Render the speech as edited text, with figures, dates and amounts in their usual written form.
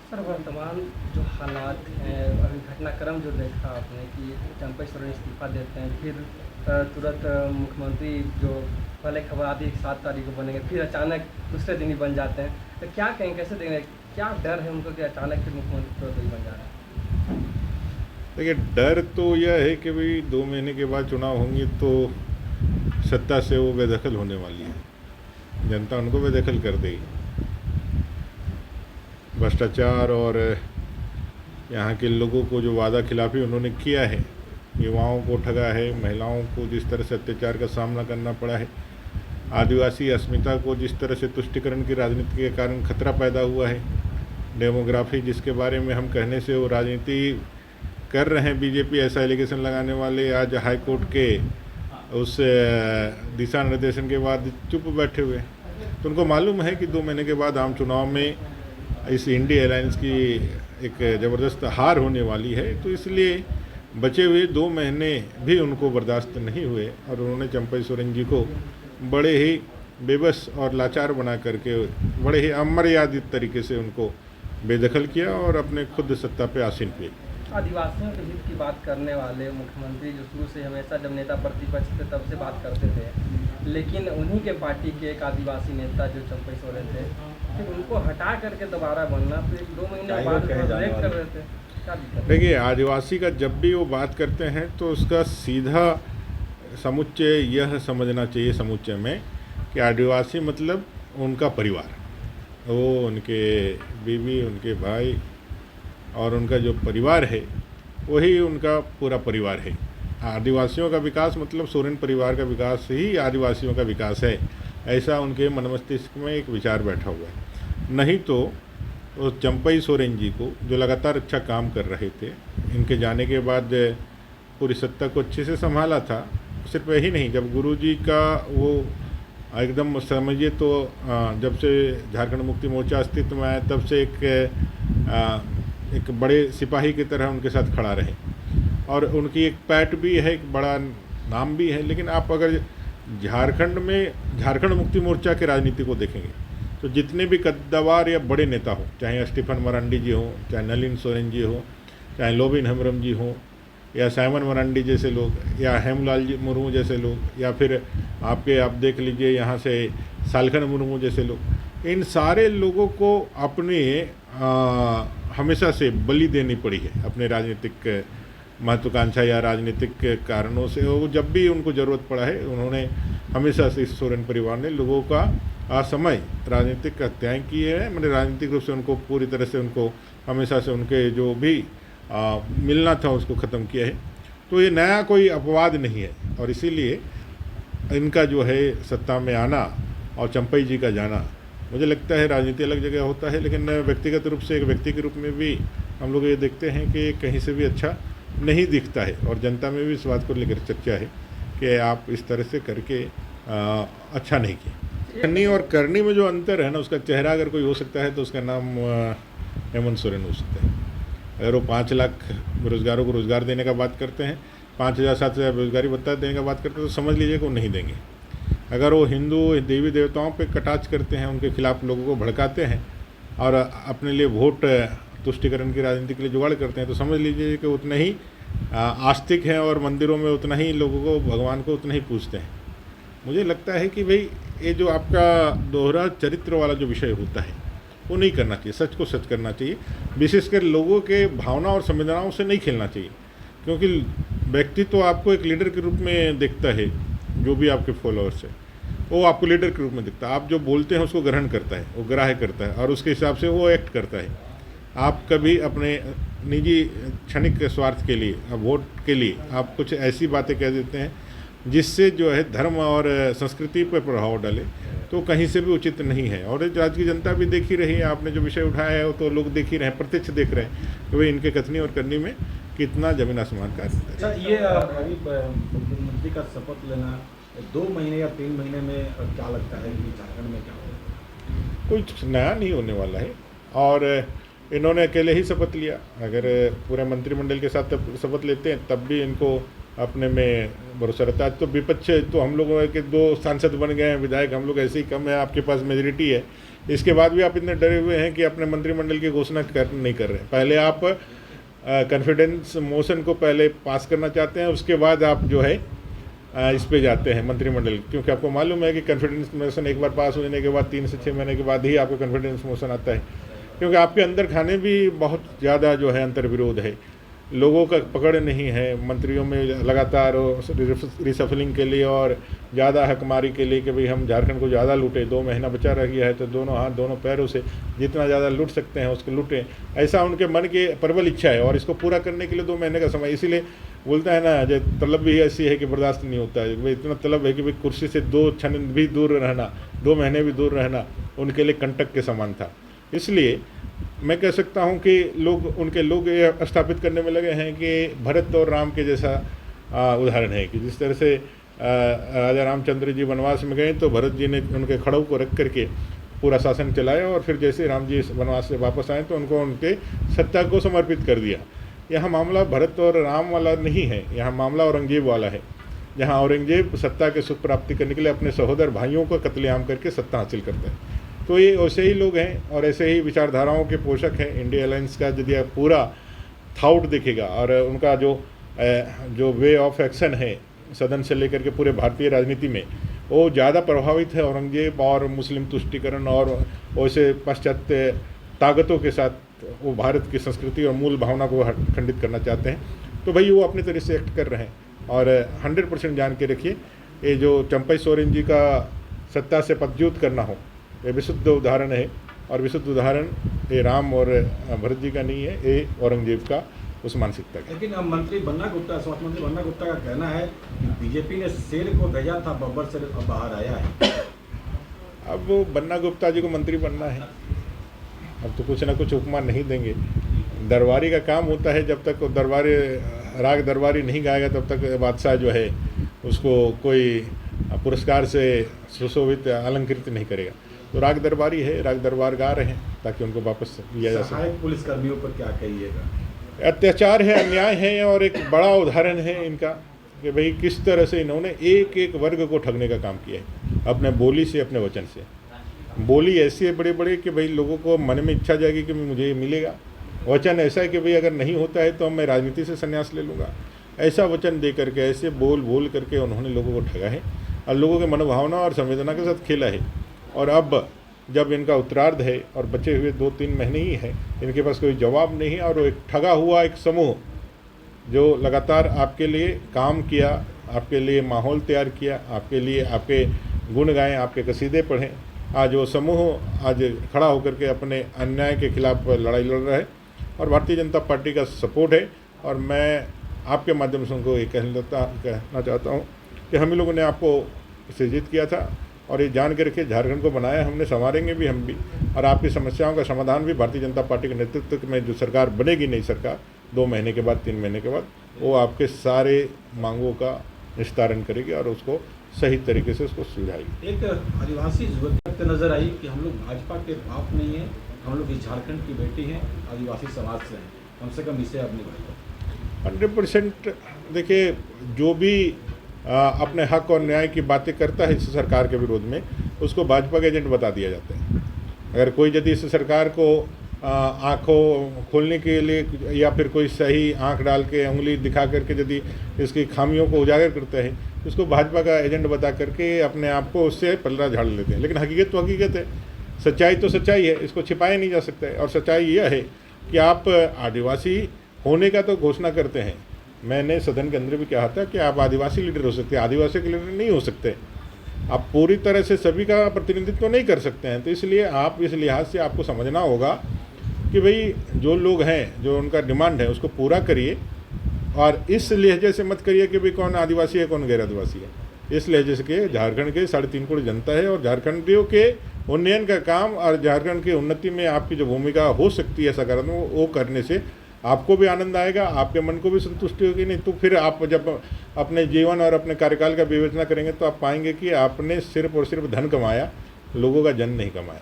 Sir, वर्तमान जो हालात हैं, अभी घटनाक्रम जो देखा आपने कि चंपई सोरेन इस्तीफा देते हैं, फिर तुरंत मुख्यमंत्री जो पहले खबर आती है कि 7 तारीख को बनेंगे, फिर अचानक दूसरे दिन ही बन जाते हैं, तो क्या कहें, कैसे देखें, क्या डर है उनको कि अचानक फिर मुख्यमंत्री तुरंत ही बन जा रहे हैं? देखिए, डर तो यह है कि भाई 2 महीने के बाद चुनाव होंगे तो सत्ता से वो बेदखल होने वाली है, जनता उनको बेदखल कर देगी। भ्रष्टाचार और यहाँ के लोगों को जो वादा खिलाफी उन्होंने किया है, युवाओं को ठगा है, महिलाओं को जिस तरह से अत्याचार का सामना करना पड़ा है, आदिवासी अस्मिता को जिस तरह से तुष्टिकरण की राजनीति के कारण खतरा पैदा हुआ है, डेमोग्राफी जिसके बारे में हम कहने से वो राजनीति कर रहे हैं बीजेपी, ऐसा एलिगेशन लगाने वाले आज हाई कोर्ट के उस दिशा निर्देशन के बाद चुप बैठे हुए। तो उनको मालूम है कि 2 महीने के बाद आम चुनाव में इस इंडिया अलायंस की एक ज़बरदस्त हार होने वाली है, तो इसलिए बचे हुए 2 महीने भी उनको बर्दाश्त नहीं हुए और उन्होंने चंपई सोरेन जी को बड़े ही बेबस और लाचार बना करके बड़े ही अमर्यादित तरीके से उनको बेदखल किया और अपने खुद सत्ता पे आसीन किए। आदिवासियों के हित की बात करने वाले मुख्यमंत्री जो शुरू से हमेशा जब नेता प्रतिपक्ष थे तब से बात करते थे, लेकिन उन्हीं के पार्टी के एक आदिवासी नेता जो चंपई सोरेन थे, फिर उनको हटा करके दोबारा बनना, फिर 2 महीने बाद ब्रेक कर रहे थे, क्या दिक्कत? देखिए, आदिवासी का जब भी वो बात करते हैं तो उसका सीधा समुच्चय यह समझना चाहिए समुच्चय में कि आदिवासी मतलब उनका परिवार, वो उनके बीवी, उनके भाई और उनका जो परिवार है वही उनका पूरा परिवार है। आदिवासियों का विकास मतलब सोरेन परिवार का विकास ही आदिवासियों का विकास है, ऐसा उनके मन मस्तिष्क में एक विचार बैठा हुआ है। नहीं तो उस चंपई सोरेन जी को जो लगातार अच्छा काम कर रहे थे, इनके जाने के बाद पूरी सत्ता को अच्छे से संभाला था। सिर्फ यही नहीं, जब गुरुजी का वो एकदम समझिए तो जब से झारखंड मुक्ति मोर्चा अस्तित्व में आया तब से एक बड़े सिपाही की तरह उनके साथ खड़ा रहे और उनकी एक पैठ भी है, एक बड़ा नाम भी है। लेकिन आप अगर झारखंड में झारखंड मुक्ति मोर्चा की राजनीति को देखेंगे तो जितने भी कद्दावर या बड़े नेता हो, चाहे स्टीफन मरांडी जी हो, चाहे नलिन सोरेन जी हो, चाहे लोबिन हेम्ब्रम जी हो, या साइमन मरांडी जैसे लोग, या हेमलाल जी मुर्मू जैसे लोग, या फिर आप देख लीजिए यहाँ से सालखन मुर्मू जैसे लोग, इन सारे लोगों को अपने हमेशा से बलि देनी पड़ी है अपने राजनीतिक महत्वाकांक्षा या राजनीतिक कारणों से। वो जब भी उनको ज़रूरत पड़ा है उन्होंने हमेशा से इस सोरेन परिवार ने लोगों का असमय राजनीतिक हत्याएँ की है, मैंने राजनीतिक रूप से उनको पूरी तरह से उनको हमेशा से उनके जो भी मिलना था उसको ख़त्म किया है। तो ये नया कोई अपवाद नहीं है और इसीलिए इनका जो है सत्ता में आना और चंपई जी का जाना, मुझे लगता है राजनीति अलग जगह होता है लेकिन व्यक्तिगत रूप से एक व्यक्ति के रूप में भी हम लोग ये देखते हैं कि कहीं से भी अच्छा नहीं दिखता है और जनता में भी इस बात को लेकर चर्चा है कि आप इस तरह से करके अच्छा नहीं किया। करनी और करनी में जो अंतर है ना, उसका चेहरा अगर कोई हो सकता है तो उसका नाम हेमंत सोरेन हो सकता है। अगर वो 5 लाख बेरोजगारों को रोज़गार देने का बात करते हैं, 5,000-7,000 बेरोजगारी भत्ता देने का बात करते हैं तो समझ लीजिए कि वो नहीं देंगे। अगर वो हिंदू देवी देवताओं पे कटाक्ष करते हैं, उनके खिलाफ लोगों को भड़काते हैं और अपने लिए वोट तुष्टिकरण की राजनीति के लिए जुगाड़ करते हैं तो समझ लीजिए कि उतना ही आस्तिक हैं और मंदिरों में उतना ही लोगों को, भगवान को उतना ही पूजते हैं। मुझे लगता है कि भाई ये जो आपका दोहरा चरित्र वाला जो विषय होता है वो नहीं करना चाहिए, सच को सच करना चाहिए। विशेषकर लोगों के भावना और संवेदनाओं से नहीं खेलना चाहिए, क्योंकि व्यक्ति तो आपको एक लीडर के रूप में देखता है, जो भी आपके फॉलोअर्स है वो आपको लीडर के रूप में दिखता है। आप जो बोलते हैं उसको ग्रहण करता है, वो ग्राह्य करता है और उसके हिसाब से वो एक्ट करता है। आप कभी अपने निजी क्षणिक स्वार्थ के लिए, वोट के लिए आप कुछ ऐसी बातें कह देते हैं जिससे जो है धर्म और संस्कृति पर प्रभाव डाले, तो कहीं से भी उचित नहीं है। और राज्य की जनता भी देख ही रही है, आपने जो विषय उठाया है वो तो लोग देख ही रहे हैं, प्रत्यक्ष देख रहे हैं कि भाई इनके कथनी और करनी में कितना जमीन आसमान का अंतर है। अच्छा, ये अभी मुख्यमंत्री का शपथ लेना 2 महीने या 3 महीने में क्या लगता है कि झारखंड में क्या होगा? कुछ नया नहीं होने वाला है और इन्होंने अकेले ही शपथ लिया। अगर पूरे मंत्रिमंडल के साथ शपथ लेते हैं तब भी इनको अपने में भरोसा रहता है। तो विपक्ष तो हम लोगों के 2 सांसद बन गए हैं, विधायक हम लोग ऐसे ही कम है, आपके पास मेजोरिटी है, इसके बाद भी आप इतने डरे हुए हैं कि अपने मंत्रिमंडल की घोषणा नहीं कर रहे हैं। पहले आप कॉन्फिडेंस मोशन को पहले पास करना चाहते हैं, उसके बाद आप जो है इस पे जाते हैं मंत्रिमंडल, क्योंकि आपको मालूम है कि कॉन्फिडेंस मोशन एक बार पास होने के बाद 3 से 6 महीने के बाद ही आपको कॉन्फिडेंस मोशन आता है, क्योंकि आपके अंदर खाने भी बहुत ज़्यादा जो है अंतर्विरोध है, लोगों का पकड़ नहीं है मंत्रियों में लगातार रिसफलिंग के लिए और ज़्यादा हकमारी के लिए कि भाई हम झारखंड को ज़्यादा लूटें, 2 महीना बचा रह गया है तो दोनों हाथ दोनों पैरों से जितना ज़्यादा लूट सकते हैं उसको लूटें, ऐसा उनके मन की प्रबल इच्छा है और इसको पूरा करने के लिए 2 महीने का समय। इसीलिए बोलता है ना, जो तलब भी ऐसी है कि बर्दाश्त नहीं होता है, भाई इतना तलब है कि भाई कुर्सी से 2 क्षण भी दूर रहना, 2 महीने भी दूर रहना उनके लिए कंटक के समान था। इसलिए मैं कह सकता हूं कि उनके लोग ये स्थापित करने में लगे हैं कि भरत और राम के जैसा उदाहरण है कि जिस तरह से राजा रामचंद्र जी वनवास में गए तो भरत जी ने उनके खड़ों को रख करके पूरा शासन चलाया और फिर जैसे राम जी वनवास से वापस आए तो उनको उनके सत्ता को समर्पित कर दिया। यहाँ मामला भरत और राम वाला नहीं है, यहाँ मामला औरंगजेब वाला है, जहाँ औरंगजेब सत्ता के सुख प्राप्ति करने के लिए अपने सहोदर भाइयों को कत्लेआम करके सत्ता हासिल करता है। तो ये वैसे ही लोग हैं और ऐसे ही विचारधाराओं के पोषक हैं। इंडिया अलायंस का यदि आप पूरा थाउट देखेगा और उनका जो वे ऑफ एक्शन है सदन से लेकर के पूरे भारतीय राजनीति में, वो ज़्यादा प्रभावित है औरंगजेब और मुस्लिम तुष्टिकरण और वैसे पाश्चात्य ताकतों के साथ वो भारत की संस्कृति और मूल भावना को खंडित करना चाहते हैं। तो भाई वो अपने तरह से एक्ट कर रहे हैं और 100% जान के रखिए, ये जो चंपई सोरेन जी का सत्ता से पदच्युत करना हो, ये विशुद्ध उदाहरण है और विशुद्ध उदाहरण ये राम और भरत जी का नहीं है, ये औरंगजेब का उस मानसिकता का। लेकिन मंत्री बन्ना गुप्ता, स्वास्थ्य मंत्री बन्ना गुप्ता का कहना है कि बीजेपी ने शेर को भेजा था, बब्बर से बाहर आया है। अब वो बन्ना गुप्ता जी को मंत्री बनना है, अब तो कुछ ना कुछ उपमा नहीं देंगे। दरबारी का काम होता है, जब तक दरबारी राग दरबारी नहीं गाएगा तब तक बादशाह जो है उसको कोई पुरस्कार से सुशोभित अलंकृत नहीं करेगा। तो राग दरबारी है, राग दरबार गा रहे हैं ताकि उनको वापस लिया जा सके। सहायक पुलिसकर्मियों पर क्या कहिएगा? अत्याचार है, अन्याय है और एक बड़ा उदाहरण है इनका कि भाई किस तरह से इन्होंने एक एक वर्ग को ठगने का काम किया है, अपने बोली से, अपने वचन से। बोली ऐसी है बड़े बड़े कि भाई लोगों को मन में इच्छा जाएगी कि मुझे ये मिलेगा। वचन ऐसा है कि भाई अगर नहीं होता है तो मैं राजनीति से संन्यास ले लूँगा। ऐसा वचन दे करके, ऐसे बोल करके उन्होंने लोगों को ठगा है और लोगों के मनोभावना और संवेदना के साथ खेला है। और अब जब इनका उत्तरार्ध है और बचे हुए 2-3 महीने ही हैं, इनके पास कोई जवाब नहीं है और एक ठगा हुआ एक समूह जो लगातार आपके लिए काम किया, आपके लिए माहौल तैयार किया, आपके लिए आपके गुण गाएं, आपके कसीदे पढ़ें, आज वो समूह आज खड़ा होकर के अपने अन्याय के खिलाफ लड़ाई लड़ रहा है और भारतीय जनता पार्टी का सपोर्ट है। और मैं आपके माध्यम से उनको ये कहना चाहता हूँ कि हम ही लोगों ने आपको सृजित किया था और ये जान के रखिए, झारखंड को बनाया हमने, संवारेंगे भी हम भी, और आपकी समस्याओं का समाधान भी भारतीय जनता पार्टी के नेतृत्व में जो सरकार बनेगी, नई सरकार 2 महीने के बाद, 3 महीने के बाद, वो आपके सारे मांगों का निस्तारण करेगी और उसको सही तरीके से उसको सुलझाएगी। एक आदिवासी युवक नजर आई कि हम लोग भाजपा के बाप नहीं हैं, हम लोग इस झारखंड की बेटी हैं, आदिवासी समाज से हैं, कम से कम इसे अपनी बात 100%। देखिए, जो भी अपने हक और न्याय की बातें करता है इस सरकार के विरोध में, उसको भाजपा के एजेंट बता दिया जाता है। अगर कोई यदि इस सरकार को आँखों खोलने के लिए या फिर कोई सही आँख डाल के उंगली दिखा करके यदि इसकी खामियों को उजागर करता है, तो उसको भाजपा का एजेंट बता करके अपने आप को उससे पलड़ा झाड़ लेते हैं। लेकिन हकीकत तो हकीकत है, सच्चाई तो सच्चाई है, इसको छिपाया नहीं जा सकता है। और सच्चाई यह है कि आप आदिवासी होने का तो घोषणा करते हैं, मैंने सदन के अंदर भी कहा था कि आप आदिवासी लीडर हो सकते हैं, आदिवासी के लीडर नहीं हो सकते। आप पूरी तरह से सभी का प्रतिनिधित्व नहीं कर सकते हैं। तो इसलिए आप इस लिहाज से आपको समझना होगा कि भाई जो लोग हैं, जो उनका डिमांड है उसको पूरा करिए और इस लहजे से मत करिए कि भाई कौन आदिवासी है कौन गैर आदिवासी है। इस लहजे से कि झारखंड के 3.5 करोड़ जनता है और झारखंडियों के उन्नयन का काम और झारखंड की उन्नति में आपकी जो भूमिका हो सकती है सकारात्मक, वो करने से आपको भी आनंद आएगा, आपके मन को भी संतुष्टि होगी। नहीं तो फिर आप जब अपने जीवन और अपने कार्यकाल का विवेचना करेंगे तो आप पाएंगे कि आपने सिर्फ और सिर्फ धन कमाया, लोगों का जन नहीं कमाया।